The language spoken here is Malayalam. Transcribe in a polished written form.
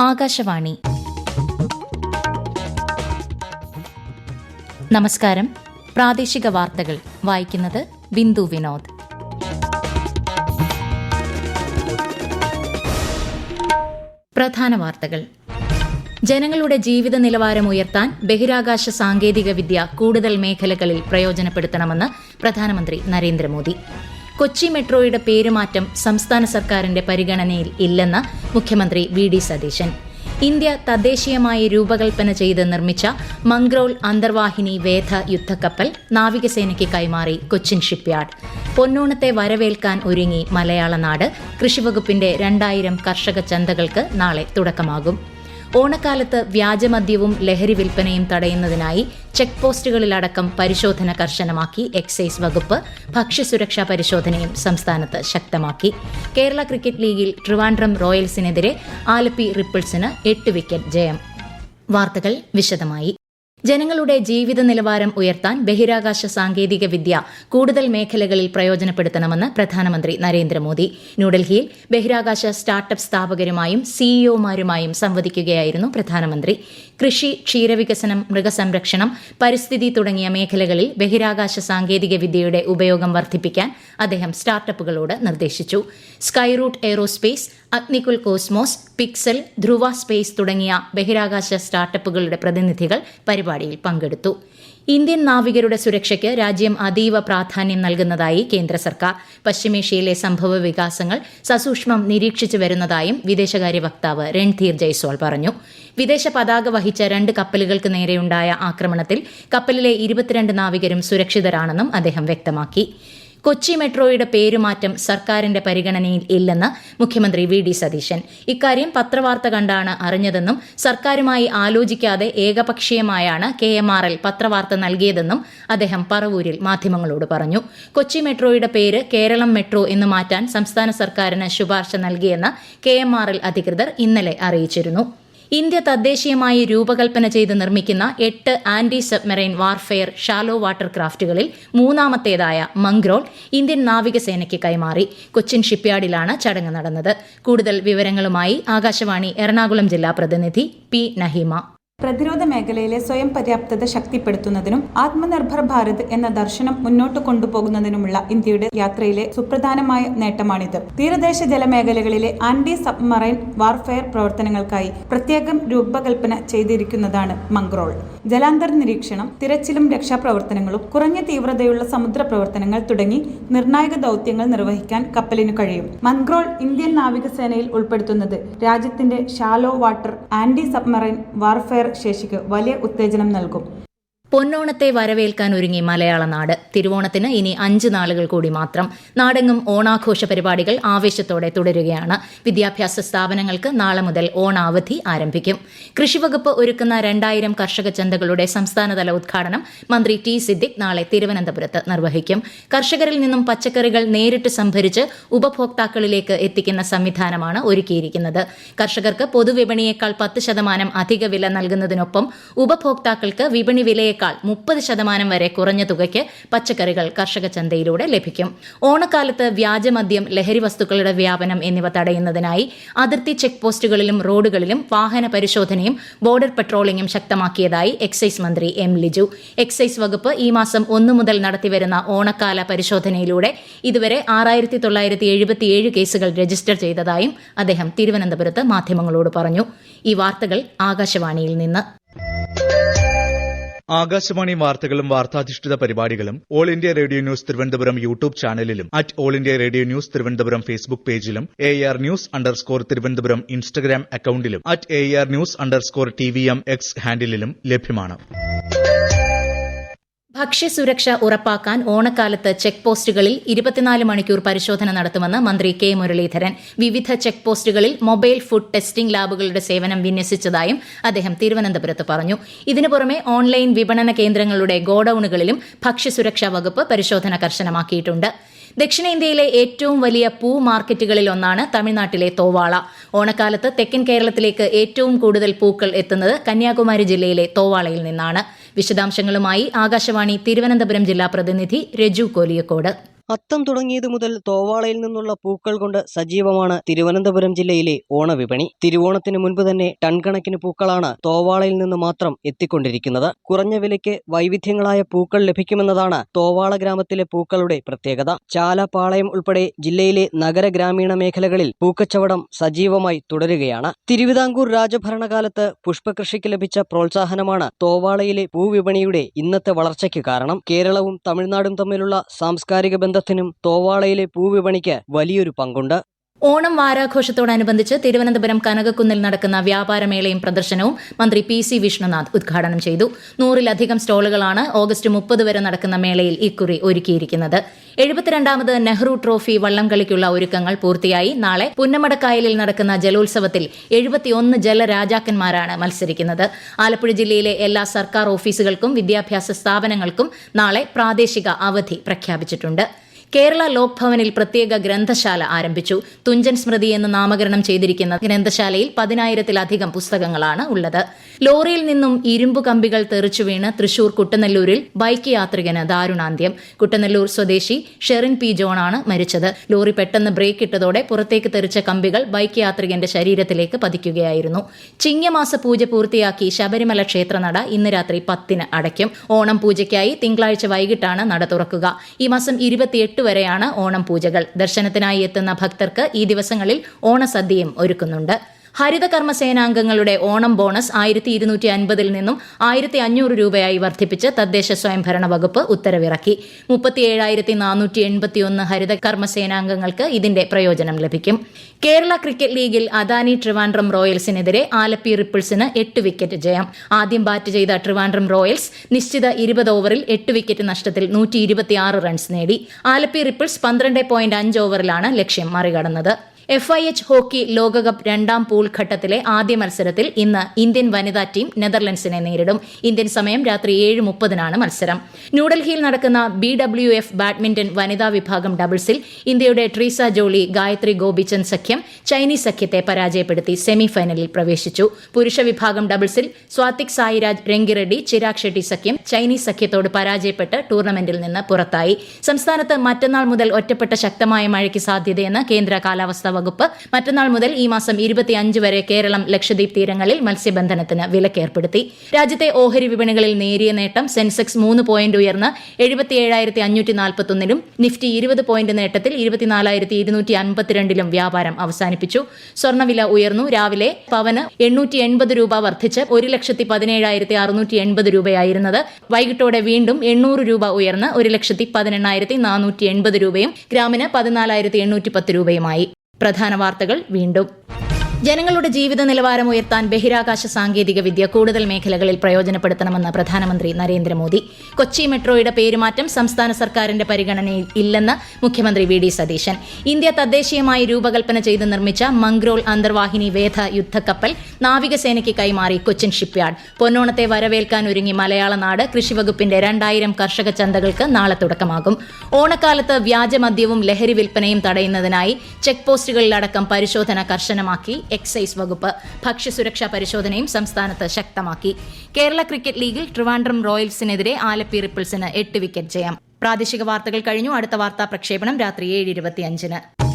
ആകാശവാണി. നമസ്കാരം. പ്രാദേശിക വാർത്തകൾ വായിക്കുന്നത് ബിന്ദു വിനോദ്. പ്രധാന വാർത്തകൾ. ജനങ്ങളുടെ ജീവിത നിലവാരം ഉയർത്താൻ ബഹിരാകാശ സാങ്കേതിക വിദ്യ കൂടുതൽ മേഖലകളിൽ പ്രയോജനപ്പെടുത്തണമെന്ന് പ്രധാനമന്ത്രി നരേന്ദ്രമോദി. കൊച്ചി മെട്രോയുടെ പേരുമാറ്റം സംസ്ഥാന സർക്കാരിന്റെ പരിഗണനയിൽ ഇല്ലെന്ന് മുഖ്യമന്ത്രി വി.ഡി. സതീശൻ. ഇന്ത്യ തദ്ദേശീയമായി രൂപകൽപ്പന ചെയ്ത് നിർമ്മിച്ച മംഗ്രോൾ അന്തർവാഹിനി വേധ യുദ്ധക്കപ്പൽ നാവികസേനയ്ക്ക് കൈമാറി കൊച്ചിൻ ഷിപ്പ്യാർഡ്. പൊന്നോണത്തെ വരവേൽക്കാൻ ഒരുങ്ങി മലയാളനാട്. കൃഷിവകുപ്പിന്റെ 2000 കർഷക ചന്തകൾക്ക് നാളെ തുടക്കമാകും. ഓണക്കാലത്ത് വ്യാജമദ്യവും ലഹരി വിൽപ്പനയും തടയുന്നതിനായി ചെക്ക് പോസ്റ്റുകളിലടക്കം പരിശോധന കർശനമാക്കി എക്സൈസ് വകുപ്പ്. ഭക്ഷ്യസുരക്ഷാ പരിശോധനയും സംസ്ഥാനത്ത് ശക്തമാക്കി. കേരള ക്രിക്കറ്റ് ലീഗിൽ ട്രിവാൻഡ്രം റോയൽസിനെതിരെ ആലപ്പി റിപ്പിൾസിന് 8 വിക്കറ്റ് ജയം. വാർത്തകൾ വിശദമായി. ജനങ്ങളുടെ ജീവിത നിലവാരം ഉയർത്താൻ ബഹിരാകാശ സാങ്കേതിക വിദ്യ കൂടുതൽ മേഖലകളിൽ പ്രയോജനപ്പെടുത്തണമെന്ന് പ്രധാനമന്ത്രി നരേന്ദ്രമോദി. ന്യൂഡൽഹിയിൽ ബഹിരാകാശ സ്റ്റാർട്ടപ്പ് സ്ഥാപകരുമായും സിഇഒമാരുമായും സംവദിക്കുകയായിരുന്നു പ്രധാനമന്ത്രി. കൃഷി, ക്ഷീരവികസനം, മൃഗസംരക്ഷണം, പരിസ്ഥിതി തുടങ്ങിയ മേഖലകളിൽ ബഹിരാകാശ സാങ്കേതിക വിദ്യയുടെ ഉപയോഗം വർദ്ധിപ്പിക്കാൻ അദ്ദേഹം സ്റ്റാർട്ടപ്പുകളോട് നിർദ്ദേശിച്ചു. സ്കൈറൂട്ട് എയ്റോസ്പേസ്, അഗ്നികുൽ കോസ്മോസ്, പിക്സൽ, ധ്രുവ സ്പേസ് തുടങ്ങിയ ബഹിരാകാശ സ്റ്റാർട്ടപ്പുകളുടെ പ്രതിനിധികൾ പരിപാടിയിൽ പങ്കെടുത്തു. ഇന്ത്യൻ നാവികരുടെ സുരക്ഷയ്ക്ക് രാജ്യം അതീവ പ്രാധാന്യം നൽകുന്നതായി കേന്ദ്ര സർക്കാർ. പശ്ചിമേഷ്യയിലെ സംഭവ വികാസങ്ങൾ സസൂക്ഷ്മം നിരീക്ഷിച്ചു വരുന്നതായും വിദേശകാര്യ വക്താവ് രൺധീർ ജയ്സ്വാൾ പറഞ്ഞു. വിദേശ പതാക വഹിച്ച 2 കപ്പലുകൾക്ക് നേരെയുണ്ടായ ആക്രമണത്തിൽ കപ്പലിലെ 22 നാവികരും സുരക്ഷിതരാണെന്നും അദ്ദേഹം വ്യക്തമാക്കി. കൊച്ചി മെട്രോയുടെ പേരുമാറ്റം സർക്കാരിന്റെ പരിഗണനയിൽ ഇല്ലെന്ന് മുഖ്യമന്ത്രി വി.ഡി. സതീശൻ. ഇക്കാര്യം പത്രവാർത്ത കണ്ടാണ് അറിഞ്ഞതെന്നും സർക്കാരുമായി ആലോചിക്കാതെ ഏകപക്ഷീയമായാണ് KMRL പത്രവാർത്ത നൽകിയതെന്നും അദ്ദേഹം പറവൂരിൽ മാധ്യമങ്ങളോട് പറഞ്ഞു. കൊച്ചി മെട്രോയുടെ പേര് കേരളം മെട്രോ എന്ന് മാറ്റാൻ സംസ്ഥാന സർക്കാരിന് ശുപാർശ നൽകിയെന്ന് KMRL അധികൃതർ ഇന്നലെ അറിയിച്ചിരുന്നു. ഇന്ത്യ തദ്ദേശീയമായി രൂപകൽപ്പന ചെയ്ത് നിർമ്മിക്കുന്ന 8 anti submarine warfare shallow water ക്രാഫ്റ്റുകളിൽ മൂന്നാമത്തേതായ മംഗ്രോൾ ഇന്ത്യൻ നാവികസേനയ്ക്ക് കൈമാറി. കൊച്ചിൻ ഷിപ്പ്യാർഡിലാണ് ചടങ്ങ് നടന്നത്. കൂടുതൽ വിവരങ്ങളുമായി ആകാശവാണി എറണാകുളം ജില്ലാ പ്രതിനിധി പി. നഹീമ. പ്രതിരോധ മേഖലയിലെ സ്വയം പര്യാപ്തത ശക്തിപ്പെടുത്തുന്നതിനും ആത്മനിർഭർ ഭാരത് എന്ന ദർശനം മുന്നോട്ട് കൊണ്ടുപോകുന്നതിനുമുള്ള ഇന്ത്യയുടെ യാത്രയിലെ സുപ്രധാനമായ നേട്ടമാണിത്. തീരദേശ ജലമേഖലകളിലെ ആന്റി സബ്മറൈൻ വാർഫെയർ പ്രവർത്തനങ്ങൾക്കായി പ്രത്യേകം രൂപകൽപ്പന ചെയ്തിരിക്കുന്നതാണ് മംഗ്രോൾ. ജലാന്തർ നിരീക്ഷണം, തിരച്ചിലും രക്ഷാപ്രവർത്തനങ്ങളും, കുറഞ്ഞ തീവ്രതയുള്ള സമുദ്ര പ്രവർത്തനങ്ങൾ തുടങ്ങി നിർണായക ദൌത്യങ്ങൾ നിർവഹിക്കാൻ കപ്പലിനു കഴിയും. മംഗ്രോൾ ഇന്ത്യൻ നാവികസേനയിൽ ഉൾപ്പെടുത്തുന്നത് രാജ്യത്തിന്റെ shallow water anti submarine warfare ശേഷിക്ക് വലിയ ഉത്തേജനം നൽകും. പൊന്നോണത്തെ വരവേൽക്കാൻ ഒരുങ്ങി മലയാളനാട്. തിരുവോണത്തിന് ഇനി 5 നാളുകൾ കൂടി മാത്രം. നാടെങ്ങും ഓണാഘോഷ പരിപാടികൾ ആവേശത്തോടെ തുടരുകയാണ്. വിദ്യാഭ്യാസ സ്ഥാപനങ്ങൾക്ക് നാളെ മുതൽ ഓണാവധി ആരംഭിക്കും. കൃഷിവകുപ്പ് ഒരുക്കുന്ന 2000 കർഷക ചന്തകളുടെ സംസ്ഥാനതല ഉദ്ഘാടനം മന്ത്രി ടി. സിദ്ദിഖ് നാളെ തിരുവനന്തപുരത്ത് നിർവഹിക്കും. കർഷകരിൽ നിന്നും പച്ചക്കറികൾ നേരിട്ട് സംഭരിച്ച് ഉപഭോക്താക്കളിലേക്ക് എത്തിക്കുന്ന സംവിധാനമാണ് ഒരുക്കിയിരിക്കുന്നത്. കർഷകർക്ക് പൊതുവിപണിയേക്കാൾ 10% അധിക വില നൽകുന്നതിനൊപ്പം ഉപഭോക്താക്കൾക്ക് വിപണി വിലയെ 30% വരെ കുറഞ്ഞ തുകയ്ക്ക് പച്ചക്കറികൾ കർഷക ചന്തയിലൂടെ ലഭിക്കും. ഓണക്കാലത്ത് വ്യാജമദ്യം, ലഹരി വസ്തുക്കളുടെ വ്യാപനം എന്നിവ തടയുന്നതിനായി അതിർത്തി ചെക്ക് പോസ്റ്റുകളിലും റോഡുകളിലും വാഹന പരിശോധനയും ബോർഡർ പട്രോളിംഗും ശക്തമാക്കിയതായി എക്സൈസ് മന്ത്രി എം. ലിജു. എക്സൈസ് വകുപ്പ് ഈ മാസം 1 മുതൽ നടത്തിവരുന്ന ഓണക്കാല പരിശോധനയിലൂടെ ഇതുവരെ 6977 കേസുകൾ രജിസ്റ്റർ ചെയ്തതായും അദ്ദേഹം തിരുവനന്തപുരത്ത് മാധ്യമങ്ങളോട് പറഞ്ഞു. ഈ വാർത്തകൾ ആകാശവാണിയിൽ നിന്ന്. ആകാശവാണി വാർത്തകളും വാർത്താധിഷ്ഠിത പരിപാടികളും All India Radio News Thiruvananthapuram YouTube ചാനലിലും All India Radio News Thiruvananthapuram Facebook പേജിലും AR News_ തിരുവനന്തപുരം ഇൻസ്റ്റഗ്രാം അക്കൌണ്ടിലും AR News_TVM X ഹാൻഡിലും ലഭ്യമാണ്. ഭക്ഷ്യസുരക്ഷ ഉറപ്പാക്കാൻ ഓണക്കാലത്ത് ചെക്ക് പോസ്റ്റുകളിൽ 24 മണിക്കൂർ പരിശോധന നടത്തുമെന്ന് മന്ത്രി കെ. മുരളീധരൻ. വിവിധ ചെക്ക് പോസ്റ്റുകളിൽ മൊബൈൽ ഫുഡ് ടെസ്റ്റിംഗ് ലാബുകളുടെ സേവനം വിന്യസിച്ചതായും അദ്ദേഹം തിരുവനന്തപുരത്ത് പറഞ്ഞു. ഇതിനു പുറമെ ഓൺലൈൻ വിപണന കേന്ദ്രങ്ങളുടെ ഗോഡൌണുകളിലും ഭക്ഷ്യസുരക്ഷാ വകുപ്പ് പരിശോധന കർശനമാക്കിയിട്ടുണ്ട്. ദക്ഷിണേന്ത്യയിലെ ഏറ്റവും വലിയ പൂ മാർക്കറ്റുകളിൽ ഒന്നാണ് തമിഴ്നാട്ടിലെ തോവാള. ഓണക്കാലത്ത് തെക്കൻ കേരളത്തിലേക്ക് ഏറ്റവും കൂടുതൽ പൂക്കൾ എത്തുന്നത് കന്യാകുമാരി ജില്ലയിലെ തോവാളയിൽ നിന്നാണ്. വിശദാംശങ്ങളുമായി ആകാശവാണി തിരുവനന്തപുരം ജില്ലാ പ്രതിനിധി രജു കോലിയക്കോട്. അത്തം തുടങ്ങിയതു മുതൽ തോവാളയിൽ നിന്നുള്ള പൂക്കൾ കൊണ്ട് സജീവമാണ് തിരുവനന്തപുരം ജില്ലയിലെ ഓണവിപണി. തിരുവോണത്തിന് മുൻപ് തന്നെ ടൺ കണക്കിന് പൂക്കളാണ് തോവാളയിൽ നിന്ന് മാത്രം എത്തിക്കൊണ്ടിരിക്കുന്നത്. കുറഞ്ഞ വിലയ്ക്ക് വൈവിധ്യങ്ങളായ പൂക്കൾ ലഭിക്കുമെന്നതാണ് തോവാള ഗ്രാമത്തിലെ പൂക്കളുടെ പ്രത്യേകത. ചാല, പാളയം ഉൾപ്പെടെ ജില്ലയിലെ നഗര ഗ്രാമീണ മേഖലകളിൽ പൂക്കച്ചവടം സജീവമായി തുടരുകയാണ്. തിരുവിതാംകൂർ രാജഭരണകാലത്ത് പുഷ്പകൃഷിക്ക് ലഭിച്ച പ്രോത്സാഹനമാണ് തോവാളയിലെ പൂവിപണിയുടെ ഇന്നത്തെ വളർച്ചയ്ക്ക് കാരണം. കേരളവും തമിഴ്നാടും തമ്മിലുള്ള സാംസ്കാരിക ബന്ധത്തിനും തോവാളയിലെ പൂവിപണിക്ക് വലിയൊരു പങ്കുണ്ട്. ഓണം വാരാഘോഷത്തോടനുബന്ധിച്ച് തിരുവനന്തപുരം കനകക്കുന്നിൽ നടക്കുന്ന വ്യാപാരമേളയും പ്രദർശനവും മന്ത്രി PC വിഷ്ണുനാഥ് ഉദ്ഘാടനം ചെയ്തു. 100-ലധികം സ്റ്റോളുകളാണ് ഓഗസ്റ്റ് 30 വരെ നടക്കുന്ന മേളയിൽ ഇക്കുറി ഒരുക്കിയിരിക്കുന്നത്. 72ാമത് നെഹ്റു ട്രോഫി വള്ളംകളിക്കുള്ള ഒരുക്കങ്ങൾ പൂർത്തിയായി. നാളെ പുന്നമടക്കായലിൽ നടക്കുന്ന ജലോത്സവത്തിൽ 71 ജലരാജാക്കന്മാരാണ് മത്സരിക്കുന്നത്. ആലപ്പുഴ ജില്ലയിലെ എല്ലാ സർക്കാർ ഓഫീസുകൾക്കും വിദ്യാഭ്യാസ സ്ഥാപനങ്ങൾക്കും നാളെ പ്രാദേശിക അവധി പ്രഖ്യാപിച്ചിട്ടുണ്ട്. കേരള ലോക് ഭവനിൽ പ്രത്യേക ഗ്രന്ഥശാല ആരംഭിച്ചു. തുഞ്ചൻ സ്മൃതി എന്ന് നാമകരണം ചെയ്തിരിക്കുന്ന ഗ്രന്ഥശാലയിൽ 10,000-ലധികം പുസ്തകങ്ങളാണ് ഉള്ളത്. ലോറിയിൽ നിന്നും ഇരുമ്പു കമ്പികൾ തെറിച്ചു വീണ് തൃശൂർ കുട്ടനെല്ലൂരിൽ ബൈക്ക് യാത്രികന് ദാരുണാന്ത്യം. കുട്ടനെല്ലൂർ സ്വദേശി ഷെറിൻ P. ജോണാണ് മരിച്ചത്. ലോറി പെട്ടെന്ന് ബ്രേക്ക് ഇട്ടതോടെ പുറത്തേക്ക് തെറിച്ച കമ്പികൾ ബൈക്ക് യാത്രികന്റെ ശരീരത്തിലേക്ക് പതിക്കുകയായിരുന്നു. ചിങ്ങമാസ പൂജ പൂർത്തിയാക്കി ശബരിമല ക്ഷേത്രനട ഇന്ന് രാത്രി 10-ന് അടയ്ക്കും. ഓണം പൂജയ്ക്കായി തിങ്കളാഴ്ച വൈകിട്ടാണ് നട തുറക്കുക. ഈ മാസം 28 വരെയാണ് ഓണം പൂജകൾ. ദർശനത്തിനായി എത്തുന്ന ഭക്തർക്ക് ഈ ദിവസങ്ങളിൽ ഓണസദ്യയും ഒരുക്കുന്നുണ്ട്. ഹരിത കർമ്മസേനാംഗങ്ങളുടെ ഓണം ബോണസ് 1,250 നിന്നും 1,500 രൂപയായി വർദ്ധിപ്പിച്ച് തദ്ദേശ സ്വയംഭരണ വകുപ്പ് ഉത്തരവിറക്കി. 37,481 ഹരിത കർമ്മസേനാംഗങ്ങൾക്ക് ഇതിന്റെ പ്രയോജനം ലഭിക്കും. കേരള ക്രിക്കറ്റ് ലീഗിൽ അദാനി ട്രിവാൻഡ്രം റോയൽസിനെതിരെ ആലപ്പി റിപ്പിൾസിന് 8 വിക്കറ്റ് ജയം. ആദ്യം ബാറ്റ് ചെയ്ത ട്രിവാൻഡ്രം റോയൽസ് നിശ്ചിത 20 ഓവറിൽ 8 വിക്കറ്റ് നഷ്ടത്തിൽ 126 റൺസ് നേടി. ആലപ്പി റിപ്പിൾസ് 12.5 ഓവറിലാണ് ലക്ഷ്യം മറികടന്നത്. FIH ഹോക്കി ലോകകപ്പ് 2ാം പൂൾ ഘട്ടത്തിലെ ആദ്യ മത്സരത്തിൽ ഇന്ന് ഇന്ത്യൻ വനിതാ ടീം നെതർലൻഡ്സിനെ നേരിടും. ഇന്ത്യൻ സമയം രാത്രി 7:30-നാണ് മത്സരം. ന്യൂഡൽഹിയിൽ നടക്കുന്ന BWF ബാഡ്മിന്റൺ വനിതാ വിഭാഗം ഡബിൾസിൽ ഇന്ത്യയുടെ ട്രീസ ജോളി, ഗായത്രി ഗോപിചന്ദ് സഖ്യം ചൈനീസ് സഖ്യത്തെ പരാജയപ്പെടുത്തി സെമിഫൈനലിൽ പ്രവേശിച്ചു. പുരുഷ വിഭാഗം ഡബിൾസിൽ സ്വാതിക് സായിരാജ്, രംഗിറെഡ്ഡി, ചിരാഗ് ഷെട്ടി സഖ്യം ചൈനീസ് സഖ്യത്തോട് പരാജയപ്പെട്ട് ടൂർണമെന്റിൽ നിന്ന് പുറത്തായി. സംസ്ഥാനത്ത് മറ്റന്നാൾ മുതൽ ഒറ്റപ്പെട്ട ശക്തമായ മഴയ്ക്ക് സാധ്യതയെന്ന് കേന്ദ്ര കാലാവസ്ഥാ വകുപ്പ്. മറ്റന്നാൾ മുതൽ ഈ മാസം 25 വരെ കേരളം, ലക്ഷദ്വീപ് തീരങ്ങളിൽ മത്സ്യബന്ധനത്തിന് വിലക്കേർപ്പെടുത്തി. രാജ്യത്തെ ഓഹരി വിപണികളിൽ നേരിയ നേട്ടം. സെൻസെക്സ് 3 പോയിന്റ് ഉയർന്ന് 77,541-ലും നിഫ്റ്റി 20 പോയിന്റ് നേട്ടത്തിൽ 24,252-ലും വ്യാപാരം അവസാനിപ്പിച്ചു. സ്വർണ്ണവില ഉയർന്നു. രാവിലെ പവന് 880 രൂപ വർദ്ധിച്ച് 1,17,680 രൂപയായിരുന്നത് വൈകിട്ടോടെ വീണ്ടും 800 രൂപ ഉയർന്ന് 1,18,480 രൂപയും ഗ്രാമിന് 14,810 രൂപയുമായി. പ്രധാന വാർത്തകൾ വീണ്ടും. ജനങ്ങളുടെ ജീവിത നിലവാരം ഉയർത്താൻ ബഹിരാകാശ സാങ്കേതിക വിദ്യ കൂടുതൽ മേഖലകളിൽ പ്രയോജനപ്പെടുത്തണമെന്ന് പ്രധാനമന്ത്രി നരേന്ദ്രമോദി. കൊച്ചി മെട്രോയുടെ പേരുമാറ്റം സംസ്ഥാന സർക്കാരിന്റെ പരിഗണനയിൽ ഇല്ലെന്ന് മുഖ്യമന്ത്രി VD സതീശൻ. ഇന്ത്യ തദ്ദേശീയമായി രൂപകൽപ്പന ചെയ്ത് നിർമ്മിച്ച മംഗ്രോൾ അന്തർവാഹിനി വേധ യുദ്ധക്കപ്പൽ നാവികസേനയ്ക്ക് കൈമാറി കൊച്ചിൻ ഷിപ്പ്യാർഡ്. പൊന്നോണത്തെ വരവേൽക്കാൻ ഒരുങ്ങി മലയാള നാട്. കൃഷിവകുപ്പിന്റെ 2000 കർഷക ചന്തകൾക്ക് നാളെ തുടക്കമാകും. ഓണക്കാലത്ത് വ്യാജമദ്യവും ലഹരി വിൽപ്പനയും തടയുന്നതിനായി ചെക്ക് പോസ്റ്റുകളിലടക്കം പരിശോധന കർശനമാക്കി എക്സൈസ് വകുപ്പ്. ഭക്ഷ്യസുരക്ഷാ പരിശോധനയും സംസ്ഥാനത്ത് ശക്തമാക്കി. കേരള ക്രിക്കറ്റ് ലീഗിൽ ട്രിവാൻഡ്രം റോയൽസിനെതിരെ ആലപ്പി റിപ്പിൾസിന് 8 വിക്കറ്റ് ജയം. പ്രാദേശിക വാർത്തകൾ കഴിഞ്ഞു. അടുത്ത വാർത്താ പ്രക്ഷേപണം രാത്രി 7:25-ന്.